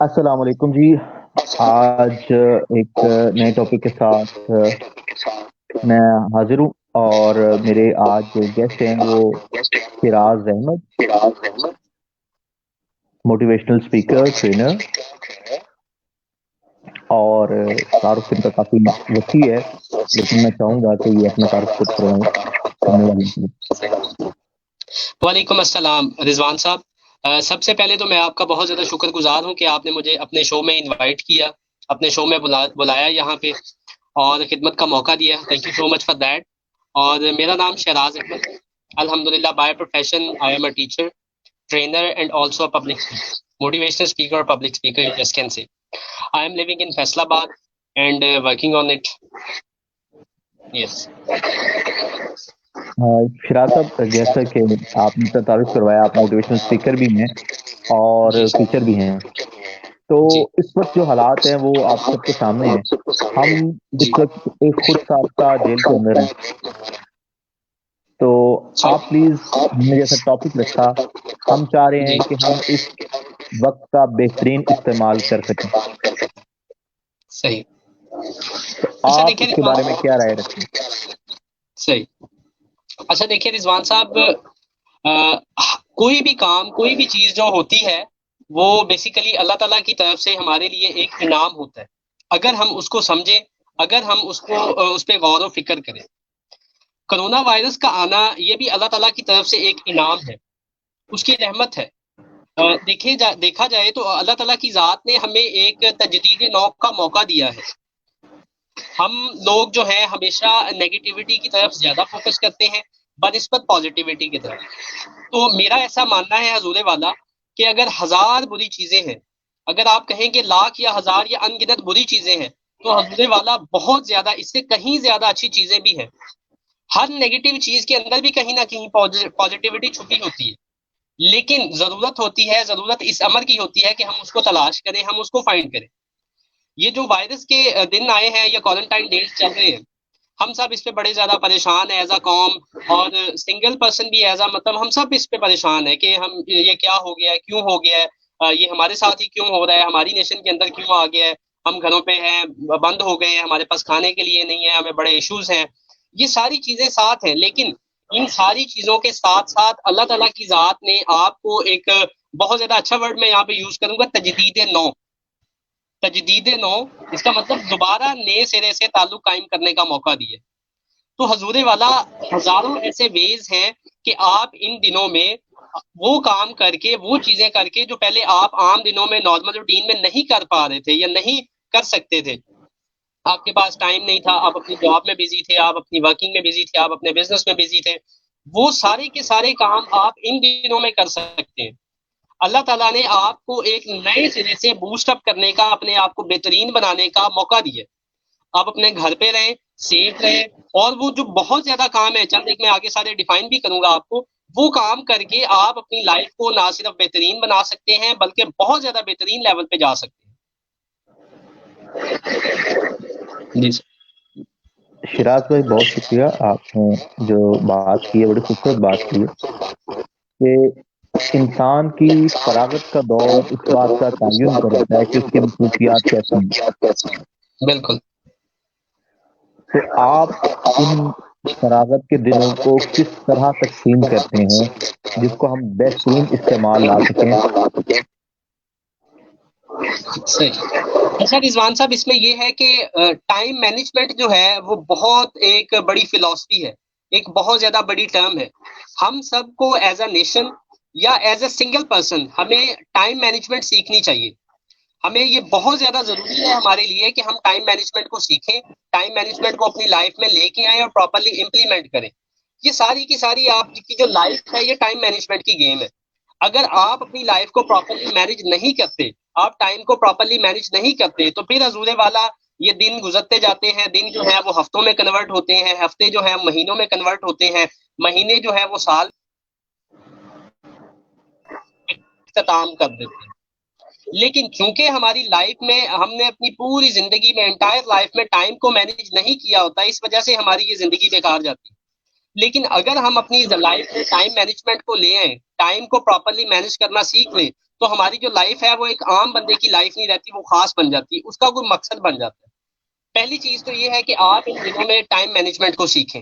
السلام علیکم جی۔ آج ایک نئے ٹاپک کے ساتھ میں حاضر ہوں، اور میرے آج جو گیسٹ ہیں وہ فراز احمد، موٹیویشنل اسپیکر، ٹرینر، اور تعارف ان کا کافی وسیع ہے، لیکن میں چاہوں گا کہ یہ اپنا تعارف خود کروائیں سامنے والے کے لیے۔ وعلیکم السلام رضوان صاحب۔ سب سے پہلے تو میں آپ کا بہت زیادہ شکر گزار ہوں کہ آپ نے مجھے اپنے شو میں انوائٹ کیا، اپنے شو میں بلایا یہاں پہ اور خدمت کا موقع دیا۔ Thank you so much for that. اور میرا نام شہراز احمد، الحمدللہ by profession I am a teacher, trainer and also public motivational speaker اور public speaker you just can say. I am living in Faisalabad and working on it. Yes Faraz sahab, جیسا کہ آپ نے تعارف کروایا، آپ موٹیویشنل اسپیکر بھی ہیں اور جی ٹیچر بھی ہیں، تو جی اس وقت جو حالات ہیں وہ آپ سب کے سامنے ہیں۔ ہم جی اس وقت ایک خود ساختہ جیل کے اندر ہیں، تو آپ پلیز، ہم نے جیسا ٹاپک رکھا، ہم چاہ رہے جی ہیں کہ ہم اس وقت کا بہترین استعمال کر سکیں، صحیح۔ تو اچھا آپ دیکھیں اس کے رضوان، بارے میں کیا رائے رکھیں؟ صحیح۔ اچھا دیکھیں رضوان صاحب، کوئی بھی کام، کوئی بھی چیز جو ہوتی ہے وہ بیسیکلی اللہ تعالیٰ کی طرف سے ہمارے لیے ایک انعام ہوتا ہے، اگر ہم اس کو سمجھیں، اگر ہم اس کو اس پہ غور و فکر کریں۔ کرونا وائرس کا آنا یہ بھی اللہ تعالیٰ کی طرف سے ایک انعام ہے، اس کی رحمت ہے۔ دیکھا جائے تو اللہ تعالیٰ کی ذات نے ہمیں ایک تجدید نو کا موقع دیا ہے۔ ہم لوگ جو ہے ہمیشہ نیگیٹیوٹی کی طرف زیادہ فوکس کرتے ہیں بنسبت پازیٹیوٹی کی طرف۔ تو میرا ایسا ماننا ہے حضور والا کہ اگر ہزار بری چیزیں ہیں، اگر آپ کہیں کہ لاکھ یا ہزار یا ان گنت بری چیزیں ہیں، تو حضور والا بہت زیادہ، اس سے کہیں زیادہ اچھی چیزیں بھی ہیں۔ ہر نیگیٹو چیز کے اندر بھی کہیں نہ کہیں پازیٹیوٹی چھپی ہوتی ہے، لیکن ضرورت ہوتی ہے، ضرورت اس امر کی ہوتی ہے کہ ہم اس کو تلاش کریں، ہم اس کو فائنڈ کریں۔ یہ جو وائرس کے دن آئے ہیں یا کوارنٹائن ڈیز چل رہے ہیں، ہم سب اس پہ بڑے زیادہ پریشان ہیں ایز اے قوم، اور سنگل پرسن بھی ایز اے، مطلب ہم سب اس پہ پریشان ہیں کہ ہم یہ کیا ہو گیا ہے، کیوں ہو گیا ہے، یہ ہمارے ساتھ ہی کیوں ہو رہا ہے، ہماری نیشن کے اندر کیوں آ گیا ہے، ہم گھروں پہ ہیں، بند ہو گئے ہیں، ہمارے پاس کھانے کے لیے نہیں ہے، ہمیں بڑے ایشوز ہیں۔ یہ ساری چیزیں ساتھ ہیں، لیکن ان ساری چیزوں کے ساتھ ساتھ اللہ تعالیٰ کی ذات نے آپ کو ایک بہت زیادہ اچھا ورڈ میں یہاں پہ یوز کروں گا، تجدید نو۔ تجدید نو، اس کا مطلب دوبارہ نئے سرے سے تعلق قائم کرنے کا موقع دیا۔ تو حضور والا ہزاروں ایسے ویز ہیں کہ آپ ان دنوں میں وہ کام کر کے، وہ چیزیں کر کے جو پہلے آپ عام دنوں میں نارمل روٹین میں نہیں کر پا رہے تھے یا نہیں کر سکتے تھے۔ آپ کے پاس ٹائم نہیں تھا، آپ اپنی جاب میں بزی تھے، آپ اپنی ورکنگ میں بزی تھے، آپ اپنے بزنس میں بزی تھے، وہ سارے کے سارے کام آپ ان دنوں میں کر سکتے ہیں۔ اللہ تعالیٰ نے آپ کو ایک نئے سرے سے بوسٹ اپ کرنے کا، اپنے آپ کو بہترین بنانے کا موقع دیا۔ آپ اپنے گھر پہ رہیں، سیف رہیں، اور وہ جو بہت زیادہ کام ہے، چند ایک میں آگے سارے ڈیفائن بھی کروں گا آپ کو، وہ کام کر کے آپ اپنی لائف کو نہ صرف بہترین بنا سکتے ہیں بلکہ بہت زیادہ بہترین لیول پہ جا سکتے ہیں۔ جی سر۔ شراز بھائی، بہت شکریہ، آپ نے جو بات کی ہے بڑی خوبصورت بات کی ہے کہ انسان کی فراغت کا دور اس بات کا تعین کرتا ہے کہ اس کی مصروفیات کیسی ہیں۔ بالکل تو آپ ان فراغت کے دنوں کو کس طرح تقسیم کرتے ہیں جس کو ہم بہترین استعمال لا سکیں؟ صحیح۔ اچھا رضوان صاحب، اس میں یہ ہے کہ ٹائم مینجمنٹ جو ہے وہ بہت ایک بڑی فلاسفی ہے، ایک بہت زیادہ بڑی ٹرم ہے۔ ہم سب کو ایز اے نیشن یا ایز اے سنگل پرسن ہمیں ٹائم مینجمنٹ سیکھنی چاہیے۔ ہمیں یہ بہت زیادہ ضروری ہے ہمارے لیے کہ ہم ٹائم مینجمنٹ کو سیکھیں، ٹائم مینجمنٹ کو اپنی لائف میں لے کے آئیں اور پراپرلی امپلیمنٹ کریں۔ یہ ساری کی ساری آپ کی جو لائف ہے یہ ٹائم مینجمنٹ کی گیم ہے۔ اگر آپ اپنی لائف کو پراپرلی مینج نہیں کرتے، آپ ٹائم کو پراپرلی مینج نہیں کرتے، تو پھر حضور والا یہ دن گزرتے جاتے ہیں، دن جو ہے وہ ہفتوں میں کنورٹ ہوتے ہیں، ہفتے جو ہے مہینوں میں کنورٹ ہوتے ہیں، مہینے جو ہے وہ سال اختتام کر دیتے ہیں۔ لیکن کیونکہ ہماری لائف میں ہم نے اپنی پوری زندگی میں، انٹائر لائف میں ٹائم کو مینج نہیں کیا ہوتا، اس وجہ سے ہماری یہ زندگی بیکار جاتی ہے۔ لیکن اگر ہم اپنی لائف میں ٹائم مینجمنٹ کو لے آئیں، ٹائم کو پراپرلی مینج کرنا سیکھ لیں، تو ہماری جو لائف ہے وہ ایک عام بندے کی لائف نہیں رہتی، وہ خاص بن جاتی ہے، اس کا کوئی مقصد بن جاتا ہے۔ پہلی چیز تو یہ ہے کہ آپ ان دنوں میں ٹائم مینجمنٹ کو سیکھیں،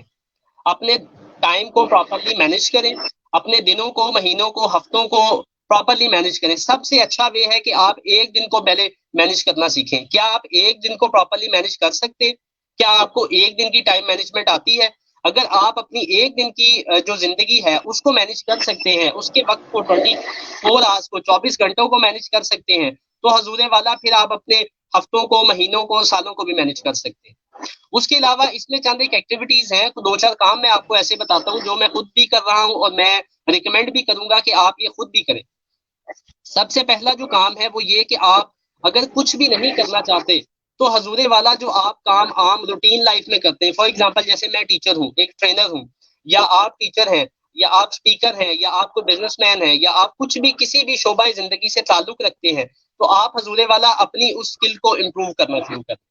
اپنے ٹائم کو پراپرلی مینج کریں، اپنے دنوں کو، مہینوں کو، ہفتوں کو پراپرلی مینج کریں۔ سب سے اچھا وہ ہے کہ آپ ایک دن کو پہلے مینج کرنا سیکھیں۔ کیا آپ ایک دن کو پراپرلی مینج کر سکتے؟ کیا آپ کو ایک دن کی ٹائم مینجمنٹ آتی ہے؟ اگر آپ اپنی ایک دن کی جو زندگی ہے اس کو مینج کر سکتے ہیں، اس کے وقت کو 24 آورس کو، 24 گھنٹوں کو مینج کر سکتے ہیں، تو حضور والا پھر آپ اپنے ہفتوں کو، مہینوں کو، سالوں کو بھی مینج کر سکتے ہیں۔ اس کے علاوہ اس میں چند ایک ایکٹیویٹیز ہیں، تو 2-4 کام میں آپ کو ایسے بتاتا ہوں جو میں خود بھی کر رہا ہوں، اور میں ریکمینڈ بھی کروں گا کہ آپ یہ خود بھی کریں۔ سب سے پہلا جو کام ہے وہ یہ کہ آپ اگر کچھ بھی نہیں کرنا چاہتے تو حضور والا جو آپ کام عام روٹین لائف میں کرتے ہیں، فار ایگزامپل جیسے میں ٹیچر ہوں، ایک ٹرینر ہوں، یا آپ ٹیچر ہیں، یا آپ اسپیکر ہیں، یا آپ کو بزنس مین ہیں، یا آپ کچھ بھی کسی بھی شعبہ زندگی سے تعلق رکھتے ہیں، تو آپ حضور والا اپنی اس اسکل کو امپروو کرنا شروع کریں۔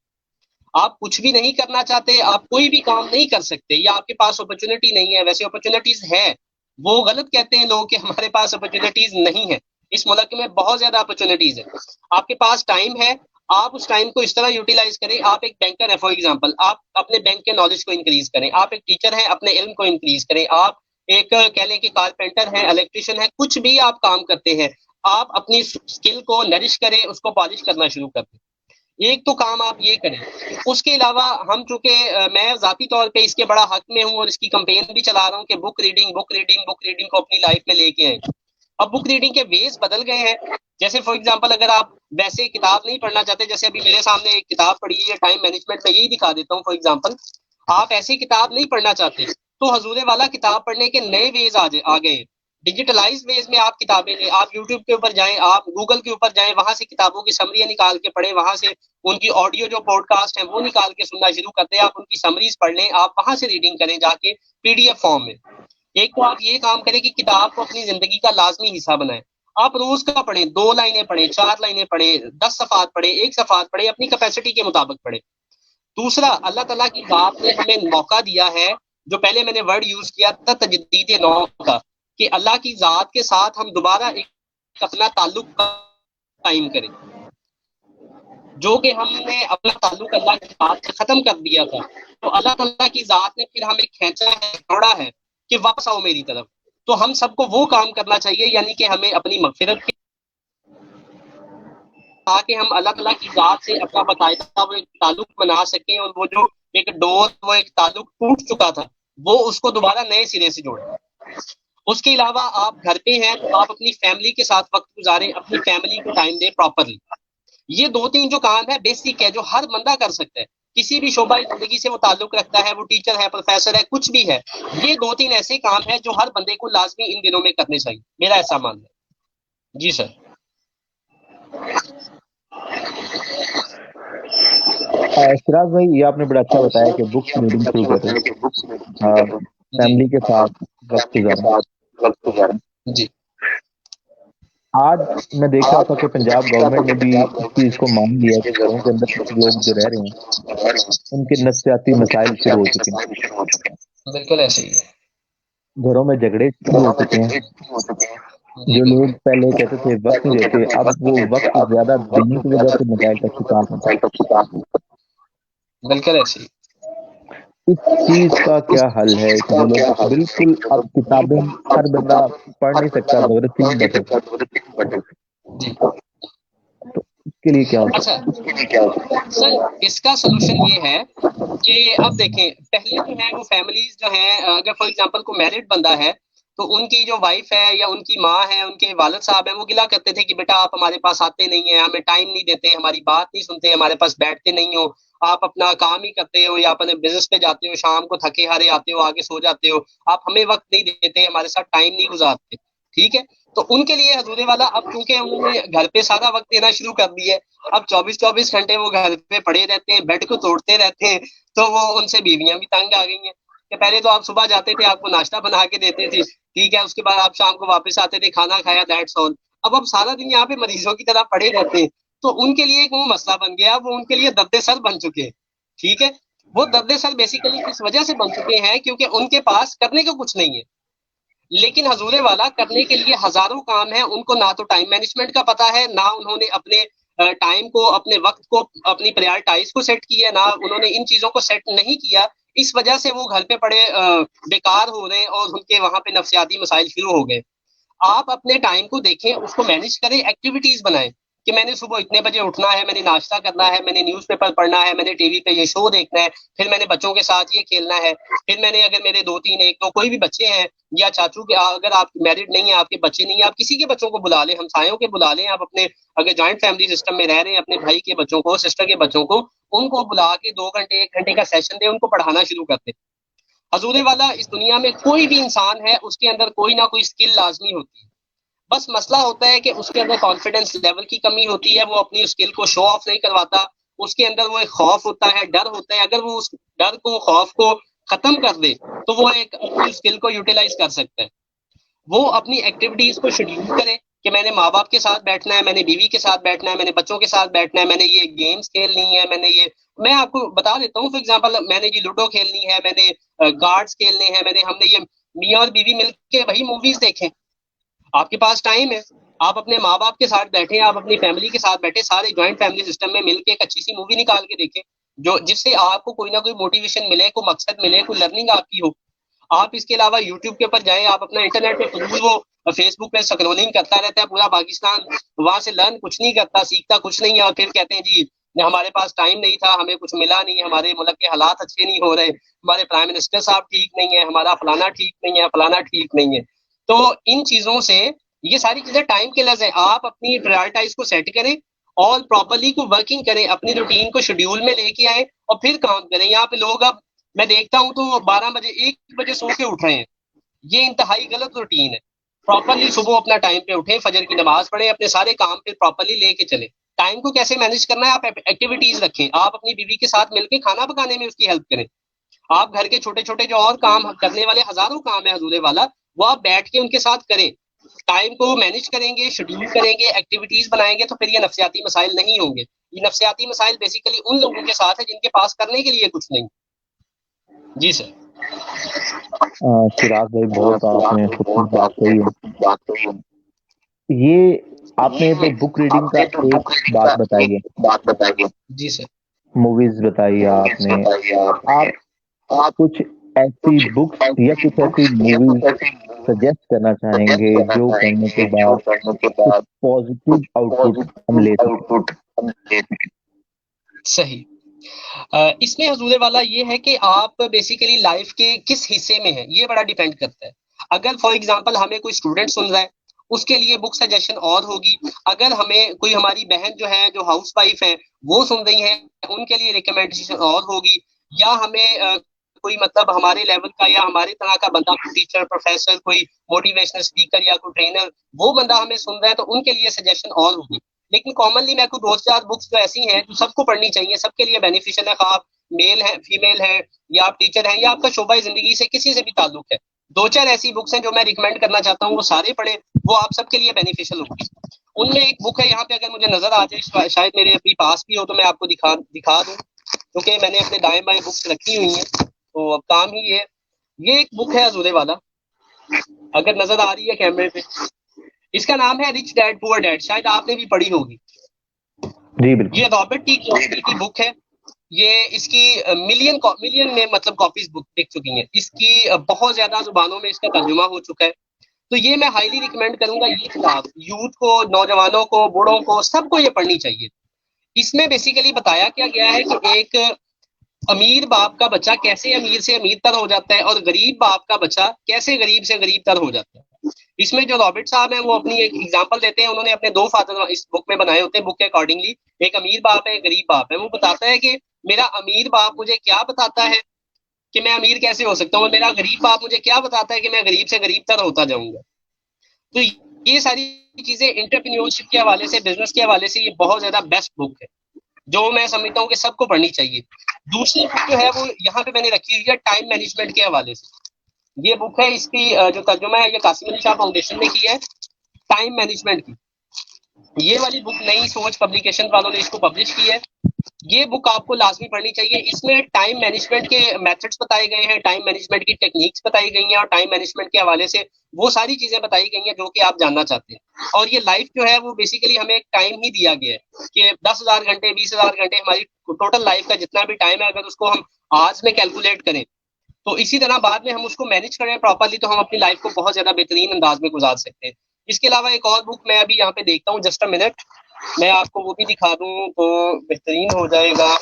آپ کچھ بھی نہیں کرنا چاہتے، آپ کوئی بھی کام نہیں کر سکتے، یا آپ کے پاس اپرچونٹی نہیں ہے، ویسے اپرچونٹیز ہے، وہ غلط کہتے ہیں لوگ کہ ہمارے پاس اپرچونٹیز نہیں ہے۔ اس ملک میں بہت زیادہ اپرچونٹیز ہے۔ آپ کے پاس ٹائم ہے، آپ اس ٹائم کو اس طرح یوٹیلائز کریں۔ آپ ایک بینکر ہیں فار ایگزامپل، آپ اپنے بینک کے نالج کو انکریز کریں۔ آپ ایک ٹیچر ہیں، اپنے علم کو انکریز کریں۔ آپ ایک کہہ لیں کہ کارپینٹر ہیں، الیکٹریشین ہیں، کچھ بھی آپ کام کرتے ہیں، آپ اپنی اسکل کو نرش کریں، اس کو پالش کرنا شروع کر دیں۔ ایک تو کام آپ یہ کریں۔ اس کے علاوہ ہم چونکہ میں ذاتی طور پہ اس کے بڑا حق میں ہوں اور اس کی کمپین بھی چلا رہا ہوں کہ بک ریڈنگ کو اپنی لائف میں لے کے آئیں۔ اب بک ریڈنگ کے ویز بدل گئے ہیں۔ جیسے فار ایگزامپل اگر آپ ویسے کتاب نہیں پڑھنا چاہتے، جیسے ابھی میرے سامنے ایک کتاب پڑھی ہے ٹائم مینجمنٹ، میں یہی دکھا دیتا ہوں، فار ایگزامپل آپ ایسی کتاب نہیں پڑھنا چاہتے تو حضور والا کتاب پڑھنے کے نئے ویز آ گئے، ڈیجیٹلائز ویز میں آپ کتابیں لیں۔ آپ یوٹیوب کے اوپر جائیں، آپ گوگل کے اوپر جائیں، وہاں سے کتابوں کی سمریاں نکال کے پڑھیں، وہاں سے ان کی آڈیو جو پوڈ کاسٹ ہیں وہ نکال کے سننا شروع کر دیں، آپ ان کی سمریز پڑھ لیں، آپ وہاں سے ریڈنگ کریں جا کے PDF فارم میں۔ ایک تو آپ یہ کام کریں کہ کتاب کو اپنی زندگی کا لازمی حصہ بنائیں۔ آپ روز کا پڑھیں، 2 لائنیں پڑھیں، 4 لائنیں پڑھیں، 10 صفحات پڑھیں، 1 صفحات پڑھیں، اپنی کیپیسٹی کے مطابق پڑھیں۔ دوسرا، اللہ تعالیٰ کی ذات نے ہمیں موقع دیا ہے، جو پہلے میں نے ورڈ یوز کیا تھا تجدید نو کا، کہ اللہ کی ذات کے ساتھ ہم دوبارہ ایک اپنا تعلق قائم کریں، جو کہ ہم نے اپنا تعلق اللہ کی ذات سے ختم کر دیا تھا، تو اللہ تعالیٰ کی ذات نے پھر ہمیں کھینچا ہے، چھوڑا ہے کہ واپس آؤ میری طرف۔ تو ہم سب کو وہ کام کرنا چاہیے، یعنی کہ ہمیں اپنی مغفرت کے، تاکہ ہم اللہ تعالیٰ کی ذات سے اپنا باقاعدہ وہ ایک تعلق بنا سکیں، اور وہ جو ایک ڈور، وہ ایک تعلق ٹوٹ چکا تھا، وہ اس کو دوبارہ نئے سرے سے جوڑیں۔ اس کے علاوہ آپ گھر پہ ہیں تو آپ اپنی فیملی کے ساتھ وقت گزاریں، اپنی فیملی کو ٹائم دیں پراپرلی۔ یہ 2-3 جو کام ہے بیسک ہے، جو ہر بندہ کر سکتا ہے، کسی بھی شعبہ زندگی سے وہ تعلق رکھتا ہے، وہ ٹیچر ہے، پروفیسر ہے، کچھ بھی ہے، یہ 2-3 ایسے کام ہیں جو ہر بندے کو لازمی ان دنوں میں کرنے چاہیے، میرا ایسا ماننا ہے۔ جی سر۔ شراز بھائی، یہ آپ نے بڑا اچھا بتایا کہ بکس ریڈنگ شروع کریں، جی فیملی کے ساتھ وقت گزاریں۔ جی آج میں دیکھ رہا تھا کہ پنجاب گورنمنٹ نے بھی اس چیز کو مان لیا ہے کہ گھروں کے اندر کچھ لوگ جو رہ رہے ہیں ان کے نفسیاتی مسائل شروع ہو چکے ہیں، بالکل ایسے ہی ہے۔ گھروں میں جھگڑے شروع ہو چکے ہیں۔ جی جو لوگ بالکل پہلے کہتے تھے وقت نہیں دیتے، اب وہ وقت زیادہ دینے کی وجہ سے مسائل کا شکار ہوتے بالکل ایسے ہی۔ ہیں۔ اس چیز کا کیا حل ہے کہ جو لوگ بالکل اب کتابیں ہر بندہ پڑھ نہیں سکتا بغیر فلم بیٹھے، جی تو اس کے لیے کیا ہو اچھا سکتا ہے؟ سر، اس کا سلوشن یہ ہے کہ اب دیکھیں، پہلے جو ہے وہ فیملیز جو ہیں، اگر فار ایگزامپل کوئی میرڈ بندہ ہے تو ان کی جو وائف ہے یا ان کی ماں ہے، ان کے والد صاحب ہیں، وہ گلا کرتے تھے کہ بیٹا آپ ہمارے پاس آتے نہیں ہیں، ہمیں ٹائم نہیں دیتے، ہماری بات نہیں سنتے، ہمارے پاس بیٹھتے نہیں ہو، آپ اپنا کام ہی کرتے ہو یا اپنے بزنس پہ جاتے ہو، شام کو تھکے ہارے آتے ہو، آگے سو جاتے ہو، آپ ہمیں وقت نہیں دیتے، ہمارے ساتھ ٹائم نہیں گزارتے۔ ٹھیک ہے، تو ان کے لیے حضور والا اب چونکہ انہوں نے گھر پہ سارا وقت دینا شروع کر دیا ہے، اب 24 گھنٹے وہ گھر پہ پڑے رہتے ہیں، بیڈ کو توڑتے رہتے ہیں، تو وہ ان سے بیویاں بھی تنگ آ گئی ہیں کہ پہلے تو آپ صبح جاتے تھے، آپ کو ناشتہ بنا کے دیتے تھے، ٹھیک ہے، اس کے بعد آپ شام کو واپس آتے تھے، کھانا کھایا، دیٹس آل۔ اب سارا دن یہاں پہ مریضوں کی طرح پڑے رہتے ہیں، تو ان کے لیے ایک وہ مسئلہ بن گیا، وہ ان کے لیے درد سر بن چکے ہیں۔ ٹھیک ہے، وہ درد سر بیسیکلی کس وجہ سے بن چکے ہیں؟ کیونکہ ان کے پاس کرنے کو کچھ نہیں ہے۔ لیکن حضور والا کرنے کے لیے ہزاروں کام ہیں، ان کو نہ تو ٹائم مینجمنٹ کا پتہ ہے، نہ انہوں نے اپنے ٹائم کو، اپنے وقت کو، اپنی پریارٹائز کو سیٹ کیا، نہ انہوں نے ان چیزوں کو سیٹ نہیں کیا. اس وجہ سے وہ گھر پہ پڑے بیکار ہو رہے ہیں اور ان کے وہاں پہ نفسیاتی مسائل شروع ہو گئے. آپ اپنے ٹائم کو دیکھیں، اس کو مینج کریں، ایکٹیویٹیز بنائیں کہ میں نے صبح اتنے بجے اٹھنا ہے، میں نے ناشتہ کرنا ہے، میں نے نیوز پیپر پڑھنا ہے، میں نے ٹی وی پہ یہ شو دیکھنا ہے، پھر میں نے بچوں کے ساتھ یہ کھیلنا ہے، پھر میں نے اگر میرے 2 3 کوئی بھی بچے ہیں یا چاچو کے، اگر آپ میرڈ نہیں ہیں، آپ کے بچے نہیں ہیں، آپ کسی کے بچوں کو بلا لیں، ہمسایوں کے بلا لیں، آپ اپنے اگر جوائنٹ فیملی سسٹم میں رہ رہے ہیں اپنے بھائی کے بچوں کو، سسٹر کے بچوں کو، ان کو بلا کے 2 گھنٹے 1 گھنٹے کا سیشن دیں، ان کو پڑھانا شروع کر دیں. حضور والا اس دنیا میں کوئی بھی انسان ہے، اس کے اندر کوئی نہ کوئی اسکل لازمی ہوتی ہے. بس مسئلہ ہوتا ہے کہ اس کے اندر کانفیڈنس لیول کی کمی ہوتی ہے، وہ اپنی اسکل کو شو آف نہیں کرواتا، اس کے اندر وہ ایک خوف ہوتا ہے، ڈر ہوتا ہے. اگر وہ اس ڈر کو، خوف کو ختم کر دے تو وہ ایک اپنی اسکل کو یوٹیلائز کر سکتا ہے. وہ اپنی ایکٹیویٹیز کو شیڈیول کرے کہ میں نے ماں باپ کے ساتھ بیٹھنا ہے، میں نے بیوی کے ساتھ بیٹھنا ہے، میں نے بچوں کے ساتھ بیٹھنا ہے، میں نے یہ گیمز کھیلنی ہے، میں نے یہ، میں آپ کو بتا دیتا ہوں فار ایگزامپل، میں نے یہ لوڈو کھیلنی ہے، میں نے کارڈز کھیلنے ہیں، ہم نے یہ میاں اور بیوی مل کے وہی موویز دیکھیں. آپ کے پاس ٹائم ہے، آپ اپنے ماں باپ کے ساتھ بیٹھیں، آپ اپنی فیملی کے ساتھ بیٹھے، سارے جوائنٹ فیملی سسٹم میں مل کے ایک اچھی سی مووی نکال کے دیکھیں، جو جس سے آپ کو کوئی نہ کوئی موٹیویشن ملے، کوئی مقصد ملے، کوئی لرننگ آپ کی ہو. آپ اس کے علاوہ یوٹیوب کے اوپر جائیں، آپ اپنا انٹرنیٹ پہ فضول وہ فیس بک پہ سکرولنگ کرتا رہتا ہے پورا پاکستان، وہاں سے لرن کچھ نہیں کرتا، سیکھتا کچھ نہیں ہے، اور پھر کہتے ہیں جی ہمارے پاس ٹائم نہیں تھا، ہمیں کچھ ملا نہیں، ہمارے ملک کے حالات اچھے نہیں ہو رہے، ہمارے پرائم منسٹر صاحب ٹھیک نہیں ہے، ہمارا فلانا ٹھیک نہیں ہے، فلانا ٹھیک نہیں ہے. تو ان چیزوں سے، یہ ساری چیزیں ٹائم کلرز ہیں. آپ اپنی پرائرٹائز کو سیٹ کریں اور پراپرلی کو ورکنگ کریں، اپنی روٹین کو شیڈیول میں لے کے آئیں اور پھر کام کریں. یہاں پہ لوگ، اب میں دیکھتا ہوں تو 12 بجے 1 بجے سو کے اٹھ رہے ہیں. یہ انتہائی غلط روٹین ہے. پراپرلی صبح اپنا ٹائم پہ اٹھیں، فجر کی نماز پڑھیں، اپنے سارے کام پہ پراپرلی لے کے چلیں. ٹائم کو کیسے مینج کرنا ہے، آپ ایکٹیویٹیز رکھیں، آپ اپنی بیوی کے ساتھ مل کے کھانا پکانے میں اس کی ہیلپ کریں. آپ گھر کے چھوٹے چھوٹے جو اور کام کرنے والے ہزاروں کام ہیں حضور والا، وہ آپ بیٹھ کے ان کے ساتھ کریں. ٹائم کو مینج کریں گے، شیڈیول کریں گے، ایکٹیویٹیز بنائیں گے، تو پھر یہ نفسیاتی مسائل نہیں ہوں گے. یہ نفسیاتی مسائل بیسیکلی ان لوگوں کے ساتھ ہے جن کے پاس کرنے کے لیے کچھ نہیں. جی سر. شراز بھائی بہت آپ نے خوبصورت بات کہی ہے. یہ آپ نے تو بک ریڈنگ کا ایک بات بتائی ہے، جی سر. موویز بتائی آپ نے. آپ کچھ ایسی بکس یا کچھ ایسی موویز سجیسٹ کرنا چاہیں گے جو پڑھنے کے بعد کچھ پازیٹیو آؤٹ پٹ ہم لے سکیں؟ صحیح. اس میں حضور والا یہ ہے کہ آپ بیسیکلی لائف کے کس حصے میں ہیں، یہ بڑا ڈیپینڈ کرتا ہے. اگر فار ایگزامپل ہمیں کوئی اسٹوڈنٹ سن رہا ہے، اس کے لیے بک سجیشن اور ہوگی. اگر ہمیں کوئی ہماری بہن جو ہے، جو ہاؤس وائف ہے، وہ سن رہی ہیں، ان کے لیے ریکمینڈیشن اور ہوگی. یا ہمیں کوئی مطلب ہمارے لیول کا یا ہمارے طرح کا بندہ، کوئی ٹیچر، پروفیسر، کوئی موٹیویشنل اسپیکر یا کوئی ٹرینر، وہ بندہ ہمیں سن رہا ہے، تو ان کے لیے سجیشن اور ہوگی. لیکن کامنلی میں کوئی 2 4 بکس جو ایسی ہیں جو سب کو پڑھنی چاہیے، سب کے لیے بینیفیشل ہے، خواہ آپ میل ہیں، فیمیل ہیں، یا آپ ٹیچر ہیں، یا آپ کا شعبہ زندگی سے کسی سے بھی تعلق ہے. 2 4 ایسی بکس ہیں جو میں ریکمینڈ کرنا چاہتا ہوں، وہ سارے پڑھیں، وہ آپ سب کے لیے بینیفیشل ہوگی. ان میں ایک بک ہے یہاں پہ، اگر مجھے نظر آ جائے، شاید میرے اپنی پاس بھی ہو تو میں آپ کو دکھا دوں، کیونکہ میں نے اپنے دائیں بائیں بکس رکھی ہوئی ہیں، تو اب کام ہی ہے. یہ ایک بک ہے حضور والا، اگر نظر آ رہی ہے کیمرے پہ، اس کا نام ہے رچ ڈیڈ پور ڈیڈ، شاید آپ نے بھی پڑھی ہوگی. جی بالکل. یہ رابرٹ ٹی کیوساکی کی بک ہے. یہ اس کی ملین میں مطلب کاپیز بک بک چکی ہیں. اس کی بہت زیادہ زبانوں میں اس کا ترجمہ ہو چکا ہے. تو یہ میں ہائیلی ریکمینڈ کروں گا، یہ کتاب یوتھ کو، نوجوانوں کو، بوڑھوں کو، سب کو یہ پڑھنی چاہیے. اس میں بیسیکلی بتایا کیا گیا ہے کہ ایک امیر باپ کا بچہ کیسے امیر سے امیر تر ہو جاتا ہے، اور غریب باپ کا بچہ کیسے غریب سے غریب تر ہو جاتا ہے. اس میں جو رابرٹ صاحب ہیں وہ اپنی ایک ایگزامپل دیتے ہیں. انہوں نے اپنے 2 فادر اس بک میں بنائے ہوتے ہیں، بک کے اکارڈنگلی. ایک امیر باپ ہے، ایک غریب باپ ہے. وہ بتاتا ہے کہ میرا امیر باپ مجھے کیا بتاتا ہے کہ میں امیر کیسے ہو سکتا ہوں، اور میرا غریب باپ مجھے کیا بتاتا ہے کہ میں غریب سے غریب تر ہوتا جاؤں گا. تو یہ ساری چیزیں انٹرپرینیورشپ کے حوالے سے، بزنس کے حوالے سے، یہ بہت زیادہ بیسٹ بک ہے جو میں سمجھتا ہوں کہ سب کو پڑھنی چاہیے. دوسری بک جو ہے وہ یہاں پہ میں نے رکھی ہوئی ہے ٹائم مینجمنٹ کے حوالے سے. یہ بک ہے، اس کی جو ترجمہ ہے یہ قاسم علی شاہ فاؤنڈیشن نے کی ہے، ٹائم مینجمنٹ کی. یہ والی بک نئی سوچ پبلیکیشن والوں نے اس کو پبلش کی ہے. یہ بک آپ کو لازمی پڑھنی چاہیے. اس میں ٹائم مینجمنٹ کے میتھڈس بتائے گئے ہیں, ٹائم مینجمنٹ کی ٹیکنیکس بتائی گئی ہیں, اور ٹائم مینجمنٹ کے حوالے سے وہ ساری چیزیں بتائی گئی ہیں جو کہ آپ جاننا چاہتے ہیں. اور یہ لائف جو ہے وہ بیسیکلی ہمیں ایک ٹائم ہی دیا گیا ہے کہ 10,000 گھنٹے 20,000 گھنٹے ہماری ٹوٹل لائف کا جتنا بھی ٹائم ہے, اگر اس کو ہم آج میں کیلکولیٹ کریں تو اسی طرح بعد میں ہم اس کو مینج کریں پراپرلی, تو ہم اپنی لائف کو بہت زیادہ بہترین انداز میں گزار سکتے ہیں. اس کے علاوہ ایک اور بک میں ابھی یہاں پہ دیکھتا ہوں, جسٹ اے منٹ, میں آپ کو وہ بھی دکھا دوں تو بہترین ہو جائے گا.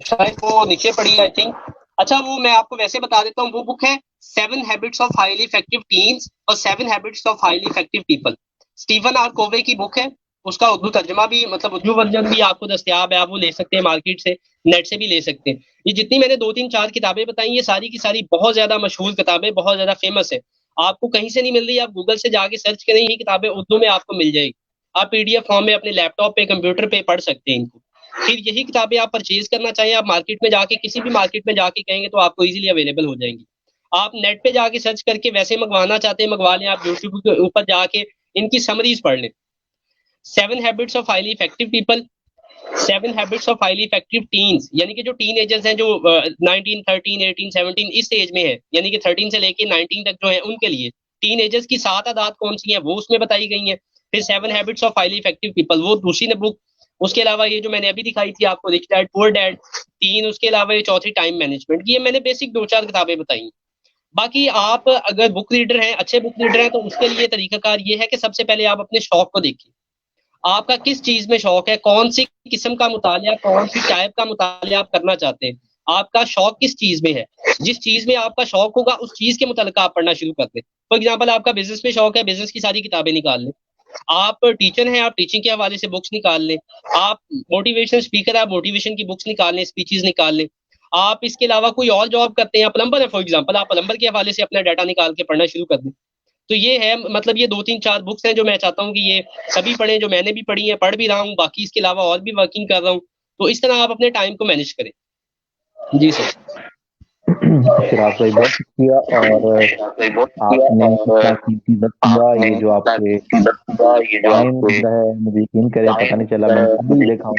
شاید وہ نیچے پڑی آئی تھنک. اچھا وہ میں آپ کو ویسے بتا دیتا ہوں, وہ بک ہے 7 habits of highly effective teens اور 7 habits of highly effective people. Stephen R Covey کی بک ہے. اس کا اردو ترجمہ بھی, مطلب اردو ورژن بھی آپ کو دستیاب ہے, آپ وہ لے سکتے ہیں مارکیٹ سے, نیٹ سے بھی لے سکتے ہیں. یہ جتنی میں نے 2 3 4 کتابیں بتائی, یہ ساری کی ساری بہت زیادہ مشہور کتابیں, بہت زیادہ فیمس ہے. آپ کو کہیں سے نہیں مل رہی, آپ گوگل سے جا کے سرچ کریں, یہ کتابیں اردو میں آپ کو مل جائے گی. آپ PDF فارم میں اپنے لیپ ٹاپ پہ, کمپیوٹر پہ پڑھ سکتے ہیں ان کو. پھر یہی کتابیں آپ پرچیز کرنا چاہیں, آپ مارکیٹ میں جا کے, کسی بھی مارکیٹ میں جا کے کہیں گے تو آپ کو ایزیلی اویلیبل ہو جائیں گی. آپ نیٹ پہ جا کے سرچ کر کے ویسے منگوانا چاہتے ہیں منگوا لیں. آپ یوٹیوب کے اوپر جا کے ان کی سمریز پڑھ لیں. 7 habits of highly effective people, 7 habits of highly effective teens, یعنی کہ جو ٹین ایجرز ہیں, جو 19 13 18 17 اس ایج میں ہے, یعنی کہ 13 سے لے کے 19 تک جو ہے, ان کے لیے ٹین ایجرز کی 7 عادات کون سی ہیں وہ اس میں بتائی گئی ہیں. پھر 7 habits of highly effective people, وہ دوسری نے بک. اس کے علاوہ یہ جو میں نے ابھی دکھائی تھی آپ کو, رچ ڈیڈ پور ڈیڈ 3. اس کے علاوہ یہ چوتھی ٹائم مینجمنٹ کی. یہ میں نے بیسک 2 4 کتابیں بتائی ہیں. باقی آپ اگر بک ریڈر ہیں, اچھے بک ریڈر ہیں, تو اس کے لیے طریقہ کار یہ ہے کہ سب سے پہلے آپ اپنے شوق کو دیکھیں. آپ کا کس چیز میں شوق ہے, کون سی قسم کا مطالعہ, کون سی ٹائپ کا مطالعہ آپ کرنا چاہتے ہیں, آپ کا شوق کس چیز میں ہے. جس چیز میں آپ کا شوق ہوگا اس چیز کے متعلق آپ پڑھنا شروع کر دیں. فار ایگزامپل آپ کا بزنس میں شوق ہے, بزنس کی ساری کتابیں نکال لیں. آپ ٹیچر ہیں, آپ ٹیچنگ کے حوالے سے بکس نکال لیں. آپ موٹیویشن اسپیکر ہے, آپ موٹیویشن کی بکس نکال لیں, اسپیچز نکال لیں. آپ اس کے علاوہ کوئی اور جاب کرتے ہیں, آپ پلمبر ہے فار ایگزامپل, آپ پلمبر کے حوالے سے اپنا ڈیٹا نکال کے پڑھنا شروع کر دیں. تو یہ ہے, مطلب یہ 2 3 4 بکس ہیں جو میں چاہتا ہوں کہ یہ سبھی پڑھیں, جو میں نے بھی پڑھی ہیں, پڑھ بھی رہا ہوں, باقی اس کے علاوہ اور بھی ورکنگ کر رہا ہوں. تو اس طرح آپ اپنے ٹائم کو مینج کریں. جی سر. شراز بھائی بہت شکریہ, اور آپ نے اتنا قیمتی وقت دیا. یہ جو آپ کے ٹائم گزرا ہے مجھے یقین کریں پتہ نہیں چلا. میں نے ابھی دیکھا ہوں,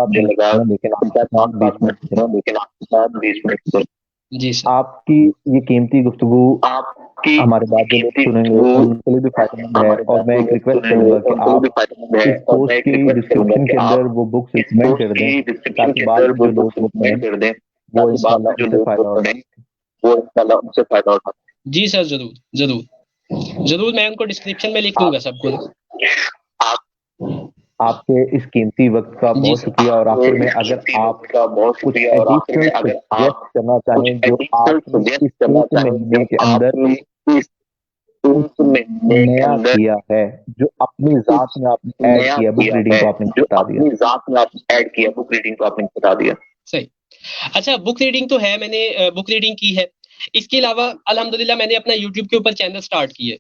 مجھے لگا 5 7 منٹ, لیکن آپ کے ساتھ 20 منٹ گزرے. جی سر. آپ کی یہ قیمتی گفتگو ہمارے بعد جو لوگ سنیں گے ان کے لیے بھی فائدہ مند ہے. اور میں ایک ریکویسٹ کروں گا کہ آپ اس پوسٹ کی ڈسکرپشن کے اندر وہ بکس ریکمینڈ کر دیں, تاکہ بعد میں جو لوگ وہ پڑھیں وہ انشاءاللہ ان سے فائدہ اٹھا. جی سر, ضرور ضرور ضرور, میں ان کو ڈسکرپشن میں لکھ دوں گا سب کو. آپ کے اس قیمتی وقت کا بہت شکریہ. اور آخر میں اگر آپ کچھ ایڈیشنل سجیسٹ کرنا چاہیں جو آپ نے اس 1 مہینے کے اندر نیا کیا ہے, جو اپنی ذات میں آپ نے ایڈ کیا, بک ریڈنگ کو آپ نے بتا دیا. صحیح. اچھا, بک ریڈنگ تو ہے, میں نے بک ریڈنگ کی ہے. اس کے علاوہ الحمدللہ میں نے اپنا یوٹیوب کے اوپر چینل سٹارٹ کی ہے.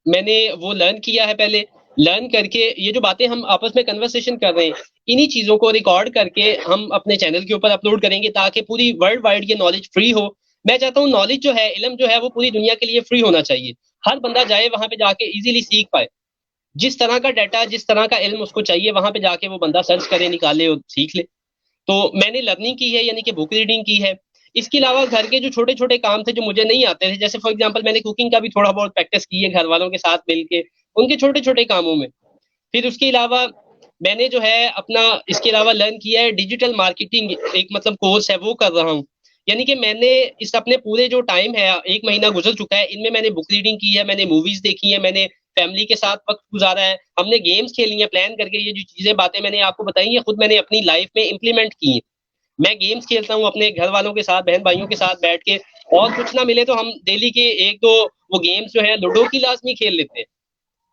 میں نے وہ لرن کیا ہے, پہلے لرن کر کے یہ جو باتیں ہم آپس میں کنورسیشن کر رہے ہیں, انہی چیزوں کو ریکارڈ کر کے ہم اپنے چینل کے اوپر اپلوڈ کریں گے, تاکہ پوری ورلڈ وائڈ یہ نالج فری ہو. میں چاہتا ہوں نالج جو ہے, علم جو ہے, وہ پوری دنیا کے لیے فری ہونا چاہیے. ہر بندہ جائے وہاں پہ جا کے ایزیلی سیکھ پائے. جس طرح کا ڈیٹا, جس طرح کا علم اس کو چاہیے, وہاں پہ جا کے وہ بندہ سرچ کرے, نکالے اور سیکھ لے. تو میں نے لرننگ کی ہے, یعنی کہ بک ریڈنگ کی ہے. اس کے علاوہ گھر کے جو چھوٹے چھوٹے کام تھے جو مجھے نہیں آتے تھے, جیسے فار ایگزامپل میں نے کوکنگ کا بھی تھوڑا بہت پریکٹس کی ہے گھر والوں کے ساتھ مل کے, ان کے چھوٹے چھوٹے کاموں میں. پھر اس کے علاوہ میں نے جو ہے اپنا اس کے علاوہ لرن کیا ہے ڈیجیٹل مارکیٹنگ, ایک مطلب کورس ہے, وہ کر رہا ہوں. یعنی کہ میں نے اس اپنے پورے جو ٹائم ہے, 1 مہینہ گزر چکا ہے, ان میں نے بک ریڈنگ کی ہے, میں نے موویز دیکھی ہیں, میں نے فیملی کے ساتھ وقت گزارا ہے, ہم نے گیمز کھیلی ہیں پلان کر کے. یہ جو چیزیں باتیں میں نے آپ کو بتائی ہیں, خود میں نے اپنی لائف میں امپلیمنٹ کی ہیں. میں گیمز کھیلتا ہوں اپنے گھر والوں کے ساتھ, بہن بھائیوں کے ساتھ بیٹھ کے, اور کچھ نہ ملے تو ہم ڈیلی کے 1 2 وہ گیمز جو ہے لوڈو کی لازمی کھیل لیتے ہیں.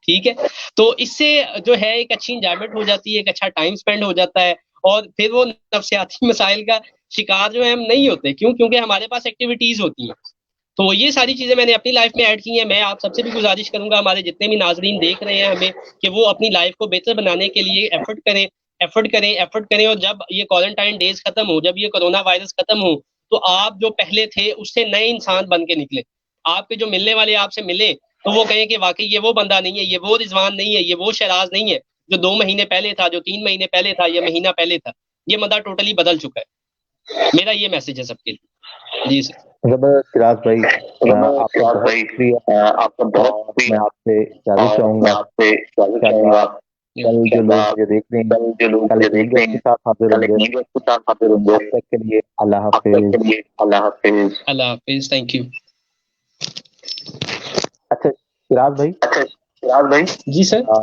ٹھیک ہے, تو اس سے جو ہے ایک اچھی انجوائمنٹ ہو جاتی ہے, ایک اچھا ٹائم سپینڈ ہو جاتا ہے, اور پھر وہ نفسیاتی مسائل کا شکار جو ہے ہم نہیں ہوتے. کیوں؟ کیونکہ ہمارے پاس ایکٹیویٹیز ہوتی ہیں. تو یہ ساری چیزیں میں نے اپنی لائف میں ایڈ کی ہیں. میں آپ سب سے بھی گزارش کروں گا, ہمارے جتنے بھی ناظرین دیکھ رہے ہیں ہمیں, کہ وہ اپنی لائف کو بہتر بنانے کے لیے ایفرٹ کریں. اور جب یہ کوارنٹائن ڈیز ختم ہو, جب یہ کرونا وائرس ختم ہو, تو آپ جو پہلے تھے اس سے نئے انسان بن کے نکلے. آپ کے جو ملنے والے آپ سے ملے, تو وہ کہیں کہ واقعی یہ وہ بندہ نہیں ہے، یہ وہ رضوان نہیں ہے، یہ وہ شہراز نہیں ہے جو 2 مہینے پہلے تھا، جو 3 مہینے پہلے تھا، یا مہینہ پہلے تھا. یہ بندہ ٹوٹلی بدل چکا ہے. میرا یہ میسج ہے سب کے لیے. جی سر. زبردست شراز بھائی، آپ کا بہت شکریہ. آپ کا بہت اور شکریہ. میں آپ سے اجازت چاہوں میں گا. آپ سے اجازت چاہوں انشاءاللہ گا. کل جو لوگ مجھے دیکھ رہے ہیں کل جو لوگ کل مجھے ایک نئی دیکھ رہے گیسٹ کے ہیں ساتھ حاضر کل ہوں ایک گے. نئی گیسٹ کے ساتھ حاضر ہوں گے. اب تک کے لیے اللہ اب تک حافظ. کے لیے اللہ حافظ. اللہ حافظ. Thank you. اچھا شراز بھائی، اچھا شراز بھائی. جی سر. آ،